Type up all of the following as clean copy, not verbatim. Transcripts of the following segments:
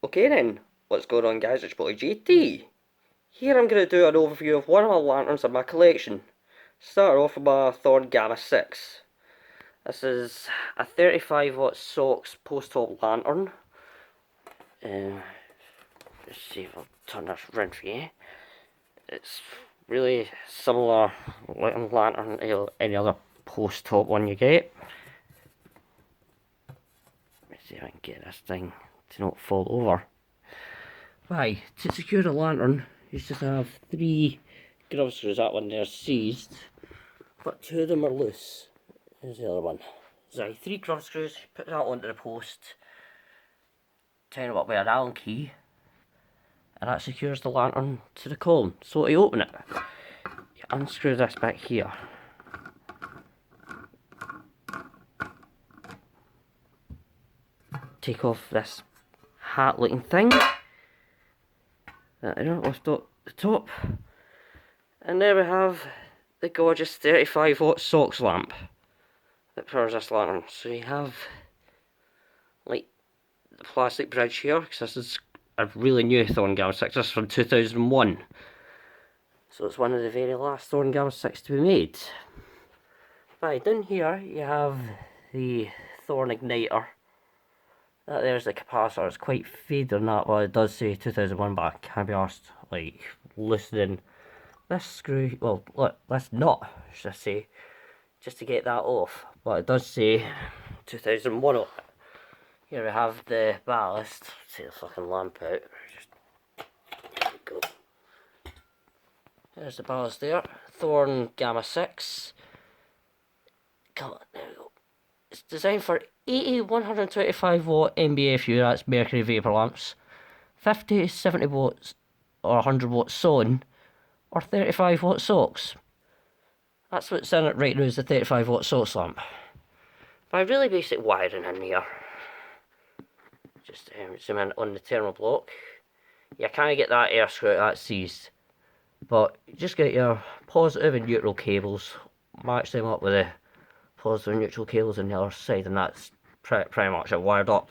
Okay then, what's going on guys, it's boy GT. Here I'm going to do an overview of one of my lanterns in my collection. Start off with my Thorn Gamma 6. This is a 35W SOX post-top lantern. Let's see if I'll turn this round for you. It's really similar looking lantern to any other post-top one you get. Let's see if I can get this thing to not fall over. Right, to secure the lantern, you just have 3 grub screws. That one there's seized, but 2 of them are loose. Here's the other one. So 3 grub screws, put that onto the post, turn it up with an Allen key, and that secures the lantern to the column. So to open it, you unscrew this back here. Take off this hat looking thing. Lift up the top, and there we have the gorgeous 35W SOX lamp that powers this lantern. So you have like the plastic bridge here, because this is a really new Thorn Gamma 6. This is from 2001, so it's one of the very last Thorn Gamma 6 to be made. Right, down here you have the Thorn igniter. That there's the capacitor. It's quite faded on that, well it does say 2001, but I can't be arsed like loosening this screw, well look, this nut should I say, just to get that off, but it does say 2001 on it. Here we have the ballast. Let's take the fucking lamp out. There we go. There's the ballast there, Thorn Gamma 6. Come on, there we go. It's designed for 80 125W MBFU, that's mercury vapour lamps, 50 70 watts or 100W SON, or 35W SOX. That's what's in it right now, is the 35W SOX lamp. By really basic wiring in here. Just zoom in on the thermal block. You can't get that air screw out, that's seized. But you just get your positive and neutral cables, match them up with the positive and neutral cables on the other side, and that's pretty much it wired up.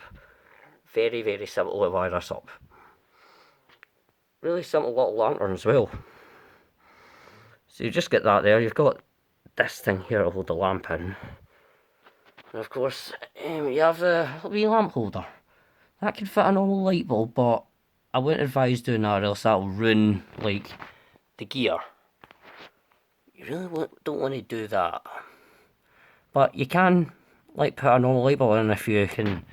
Very, very simple to wire this up. Really simple little lantern as well. So you just get that there, you've got this thing here to hold the lamp in. And of course, you have the wee lamp holder. That can fit a normal light bulb, but I wouldn't advise doing that, or else that'll ruin, like, the gear. You really don't want to do that. But you can, like, put a normal light bulb in if you can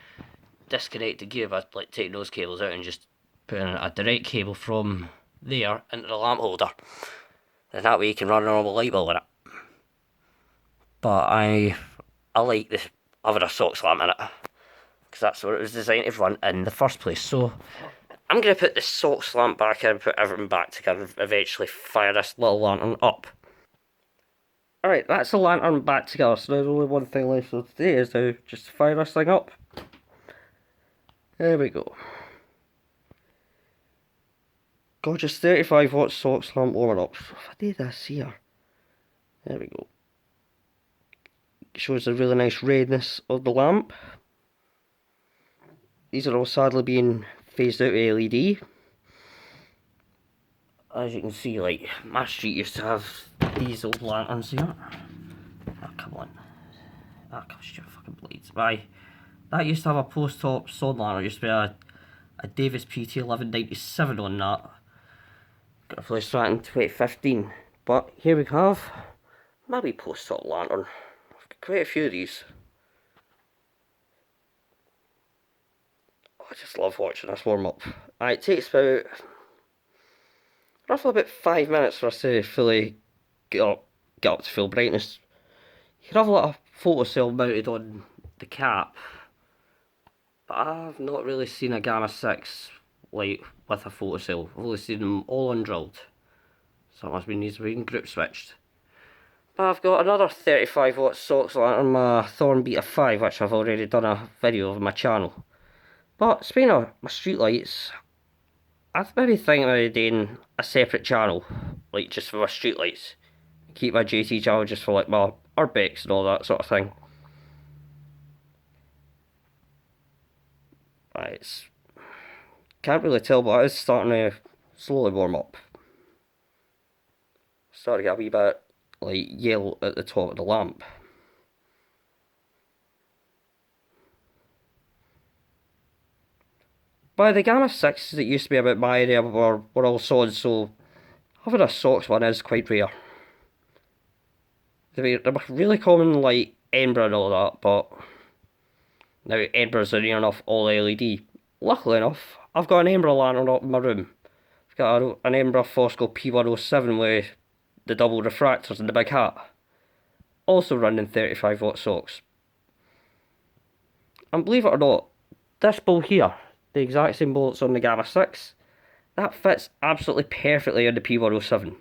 disconnect the gear by, like, taking those cables out and just putting a direct cable from there into the lamp holder. And that way you can run a normal light bulb in it. But I like this other SOX lamp in it, because that's what it was designed to run in the first place. So I'm going to put the SOX lamp back in and put everything back together and eventually fire this little lantern up. Alright, that's the lantern back together, so there's only one thing left for today, is to just fire this thing up. There we go. Gorgeous 35W SOX lamp warming up. If I do this here, there we go. It shows the really nice redness of the lamp. These are all sadly being phased out with LED. As you can see, like, my street used to have these old lanterns here. Oh, come on. Ah, come on, fucking blades. Right. That used to have a post-top solid lantern. It used to be a Davis PT 1197 on that. Got replaced that in 2015. But here we have my wee post-top lantern. I've got quite a few of these. I just love watching this warm up. It takes about roughly about 5 minutes for us to fully get up to full brightness. You can have a lot of photocell mounted on the cap, but I've not really seen a Gamma 6 like with a photocell. I've only seen them all undrilled, so it must be needs to be group switched. But I've got another 35W SOX lantern, my Thorn Beta 5, which I've already done a video of on my channel. But speaking of my street lights, I've maybe thinking about doing a separate channel, like just for my street lights. Keep my JT channel just for like my urbex and all that sort of thing. Right, it's can't really tell, but it is starting to slowly warm up. Starting to get a wee bit like yellow at the top of the lamp. By the Gamma 6 that used to be about my area were all sods, so having a SOX one is quite rare. They were really common like Edinburgh and all that, but now Edinburgh's are near enough all LED. Luckily enough, I've got an Edinburgh lantern up in my room. I've got an Edinburgh Fosco P107 with the double refractors and the big hat. Also running 35W SOX. And believe it or not, this bulb here, the exact same bulb that's on the Gamma 6, that fits absolutely perfectly on the P107.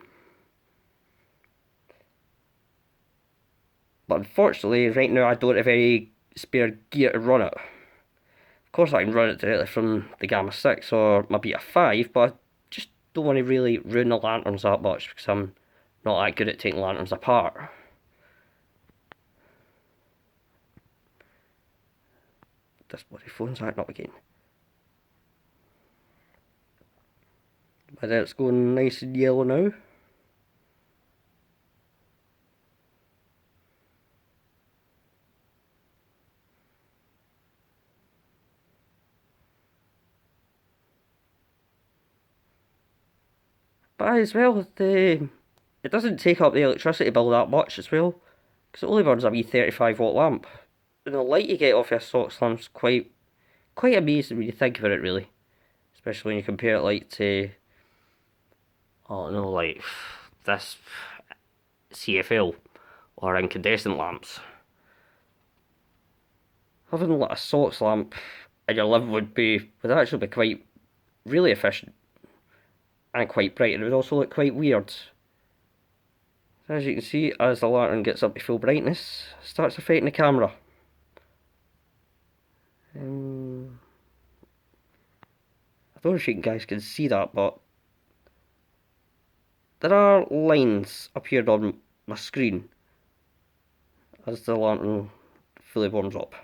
But unfortunately, right now I don't have any spare gear to run it. Of course I can run it directly from the Gamma 6 or my Beta 5, but I just don't want to really ruin the lanterns that much because I'm not that good at taking lanterns apart. This bloody phone's acting up again. But it's going nice and yellow now. But as well, it doesn't take up the electricity bill that much as well, because it only burns a wee 35W lamp. And the light you get off your SOX lamp's quite amazing when you think about it, really. Especially when you compare it like to, oh no, like this CFL or incandescent lamps. Having like a SOX lamp in your living would actually be quite really efficient and quite bright, and it would also look quite weird. As you can see, as the lantern gets up to full brightness, it starts affecting the camera. I don't know if you guys can see that, but there are lines appeared on my screen as the lantern fully warms up.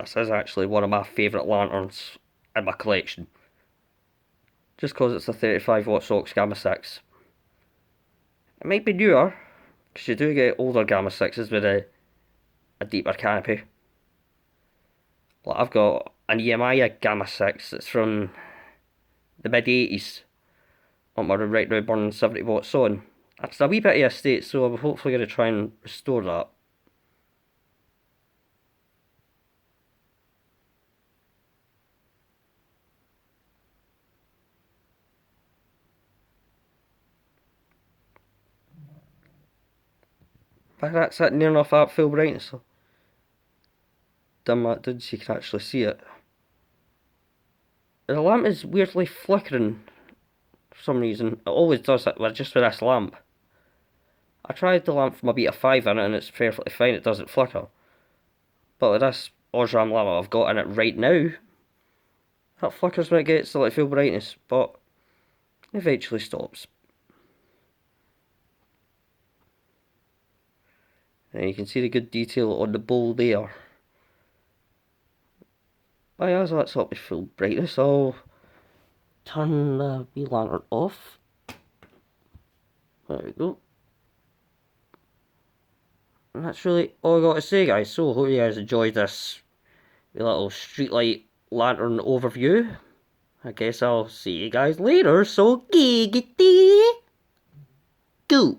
This is actually one of my favourite lanterns in my collection. Just because it's a 35W SOX Gamma 6. It might be newer, because you do get older Gamma 6s with a deeper canopy. Like I've got an EMI Gamma 6 that's from the mid 80s. On my room right now burning 70W on. That's a wee bit of a state, so I'm hopefully going to try and restore that. But that's it, near enough at full brightness. So dim that down so you can actually see it. The lamp is weirdly flickering for some reason. It always does it, just with this lamp. I tried the lamp from my Beta 5 in it and it's perfectly fine, it doesn't flicker. But with this Osram lamp I've got in it right now, that flickers when it gets to like full brightness, but eventually stops. And you can see the good detail on the bowl there. But as that's up to full brightness, I'll turn the wee lantern off. There we go. And that's really all I got to say, guys. So, hope you guys enjoyed this little streetlight lantern overview. I guess I'll see you guys later. So, giggity! Go!